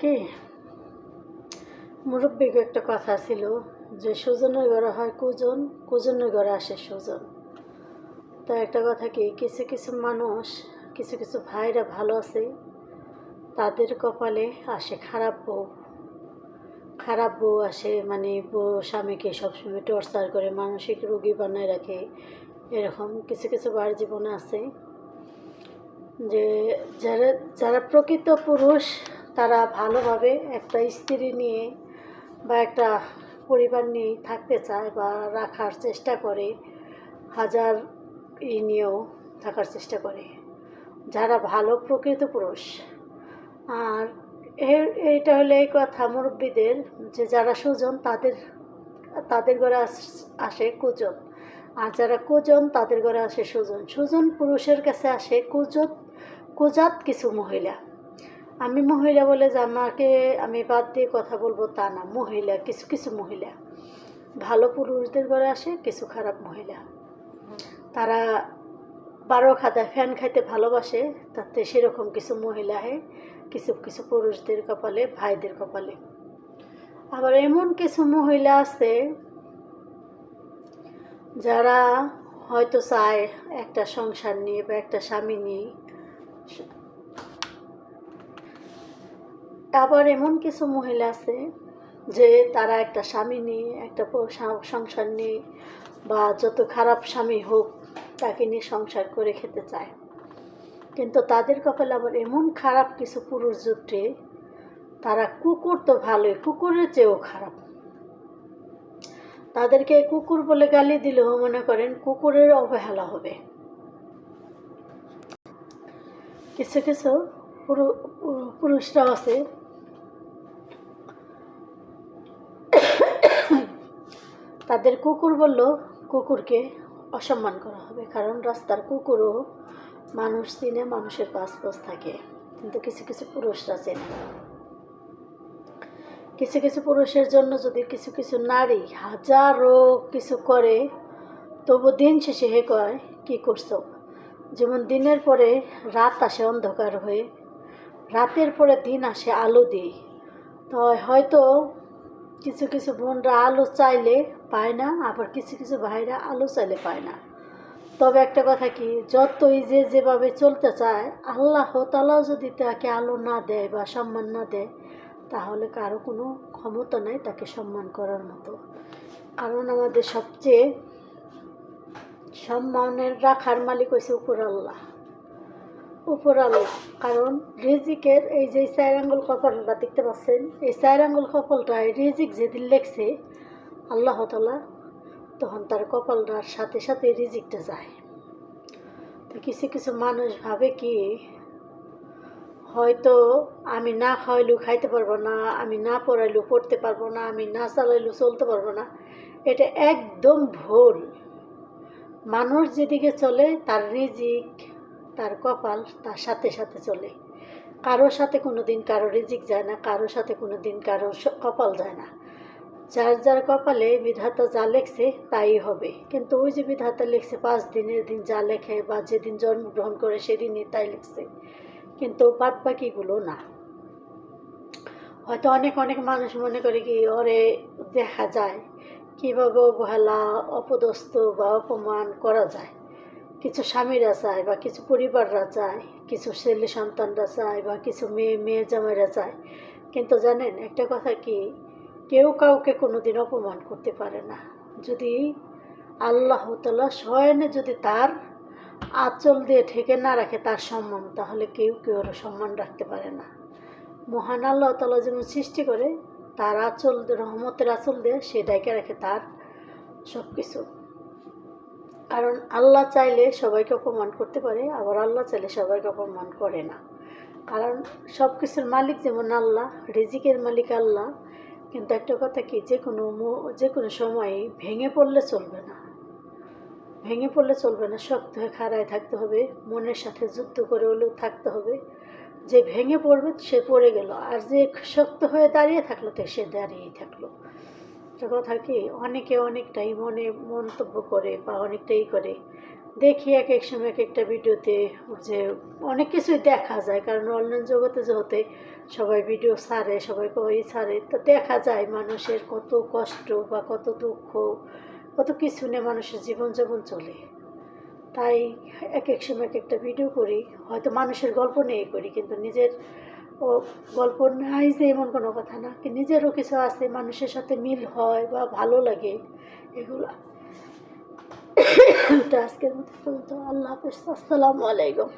কি মুরব্বীর একটা কথা ছিল যে সুজনের ঘরে হয় কুজন, কুজনের ঘরে আসে সুজন। তো একটা কথা কি, কিছু কিছু মানুষ, কিছু কিছু ভাইরা ভালো আছে, তাদের কপালে আসে খারাপ বউ। খারাপ বউ আসে, মানে বউ স্বামীকে সবসময় টর্চার করে, মানসিক রোগী বানায় রাখে। এরকম কিছু কিছু বার জীবনে আছে যে যারা যারা প্রকৃত পুরুষ, তারা ভালোভাবে একটা স্ত্রী নিয়ে বা একটা পরিবার নিয়ে থাকতে চায় বা রাখার চেষ্টা করে, হাজার নিয়েও থাকার চেষ্টা করে যারা ভালো প্রকৃত পুরুষ। আর এইটা হলে এই কথা মুরব্বীদের, যে যারা সুজন তাদের তাদের ঘরে আসে কুজন, আর যারা কুজন তাদের ঘরে আসে সুজন। সুজন পুরুষের কাছে আসে কুজাত কিছু মহিলা। আমি মহিলা বলে যে আমাকে আমি বাদ দিয়ে কথা বলবো তা না, মহিলা কিছু কিছু মহিলা ভালো পুরুষদের ঘরে আসে, কিছু খারাপ মহিলা তারা 12 খাদায় ফ্যান খাইতে ভালোবাসে, তাতে সেরকম কিছু মহিলা কিছু কিছু পুরুষদের কপালে, ভাইদের কপালে। আবার এমন কিছু মহিলা আছে যারা হয়তো চায় একটা সংসার নিয়ে বা একটা স্বামী নিয়ে। আবার এমন কিছু মহিলা আছে যে তারা একটা স্বামী নিয়ে, একটা সংসার নিয়ে, বা যত খারাপ স্বামী হোক তাকে নিয়ে সংসার করে খেতে চায়। কিন্তু তাদের কপালে আবার এমন খারাপ কিছু পুরুষ জুটে, তারা কুকুর তো ভালোই, কুকুরের চেয়েও খারাপ। তাদেরকে কুকুর বলে গালি দিলেও মনে করেন কুকুরের অবহেলা হবে। কিছু কিছু পুরুষরাও আছে তাদের কুকুর বললেও কুকুরকে অসম্মান করা হবে, কারণ রাস্তার কুকুরও মানুষ চিনে, মানুষের পাশ থাকে, কিন্তু কিছু কিছু পুরুষরা চেনে না। কিছু কিছু পুরুষের জন্য যদি কিছু কিছু নারী হাজারো কিছু করে, তবু দিন শেষে হে কয় কী করছো। যেমন দিনের পরে রাত আসে অন্ধকার হয়ে, রাতের পরে দিন আসে আলো দিয়ে। তো হয়তো কিছু কিছু বোনরা আলো চাইলে পায় না, আবার কিছু কিছু ভাইরা আলো চাইলে পায় না। তবে একটা কথা কি, যতই যে যেভাবে চলতে চায়, আল্লাহ তাআলাও যদি তাকে আলো না দেয় বা সম্মান না দেয়, তাহলে কারো কোনো ক্ষমতা নেই তাকে সম্মান করার মতো। কারণ আমাদের সবচেয়ে সম্মানের রাখার মালিক হয়েছে উপর আল্লাহ। কারণ রিজিকের এই যে 4 আঙ্গুল কপালটা দেখতে পাচ্ছেন, এই 4 আঙ্গুল কপালটায় রিজিক যেদিন লেখছে আল্লাহ তাআলা, তখন তার কপালটার সাথে সাথে রিজিকটা যায়। তো কিছু কিছু মানুষ ভাবে কি, হয়তো আমি না খাওয়াইলেও খাইতে পারবো না, আমি না পড়াইলেও পড়তে পারবো না, আমি না চালাইলেও চলতে পারবো না। এটা একদম ভুল। মানুষ যেদিকে চলে তার রিজিক, তার কপাল তার সাথে সাথে চলে। কারোর সাথে কোনো দিন কারো রিজিক যায় না, কারোর সাথে কোনো দিন কারো কপাল যায় না। যার যার কপালে বিধাতা যা লেখছে তাই হবে। কিন্তু ওই যে বিধাতা লিখছে 5 দিনের দিন যা লেখে, বা যেদিন জন্মগ্রহণ করে সেদিনই তাই লিখছে, কিন্তু বাদ বাকিগুলো না। হয়তো অনেক অনেক মানুষ মনে করে কি, ওরে দেখা যায় কীভাবে অবহেলা, অপদস্থ বা অপমান করা যায়। কিছু স্বামীরা চায় বা কিছু পরিবাররা চায়, কিছু ছেলে সন্তানরা চায় বা কিছু মেয়ে জামাইরা চায়। কিন্তু জানেন একটা কথা কি, কেউ কাউকে কোনো দিন অপমান করতে পারে না। যদি আল্লাহ তাআলা স্বয়নে যদি তার আঁচল দিয়ে ঢেকে না রাখে তার সম্মান, তাহলে কেউ সম্মান রাখতে পারে না। মহান আল্লাহ তাআলা যেমন সৃষ্টি করে, তার আঁচল, রহমতের আঁচল দিয়ে সে ঢেকে রাখে তার সব কিছু। কারণ আল্লাহ চাইলে সবাইকে অপমান করতে পারে, আবার আল্লাহ চাইলে সবাইকে অপমান করে না। কারণ সব কিছুর মালিক যেমন আল্লাহ, রিজিকের মালিক আল্লাহ। কিন্তু একটা কথা কি, যে কোনো সময় ভেঙে পড়লে চলবে না। শক্ত হয়ে খাড়ায় থাকতে হবে, মনের সাথে যুদ্ধ করে হলেও থাকতে হবে। যে ভেঙে পড়বে সে পড়ে গেল, আর যে শক্ত হয়ে দাঁড়িয়ে থাকলো তো সে দাঁড়িয়েই থাকলো। একটা কথা কি, অনেকে অনেকটাই মন্তব্য করে বা অনেকটাই করে দেখি এক এক সময় এক একটা ভিডিওতে যে অনেক কিছুই দেখা যায়, কারণ অনলাইন জগতে যেহেতু সবাই ভিডিও ছাড়ে, সবাই কই ছাড়ে, তো দেখা যায় মানুষের কত কষ্ট বা কত দুঃখ, কত কিছু নিয়ে মানুষের জীবনযাপন চলে। তাই এক এক সময় এক একটা ভিডিও করি, হয়তো মানুষের গল্প নিয়ে করি, কিন্তু নিজের ও গল্প নাই যে এমন কোনো কথা না, কি নিজেরও কিছু আছে, মানুষের সাথে মিল হয় বা ভালো লাগে এগুলো। তো আজকের মতো পর্যন্ত, আল্লাহ হাফেজ, আসসালামু আলাইকুম।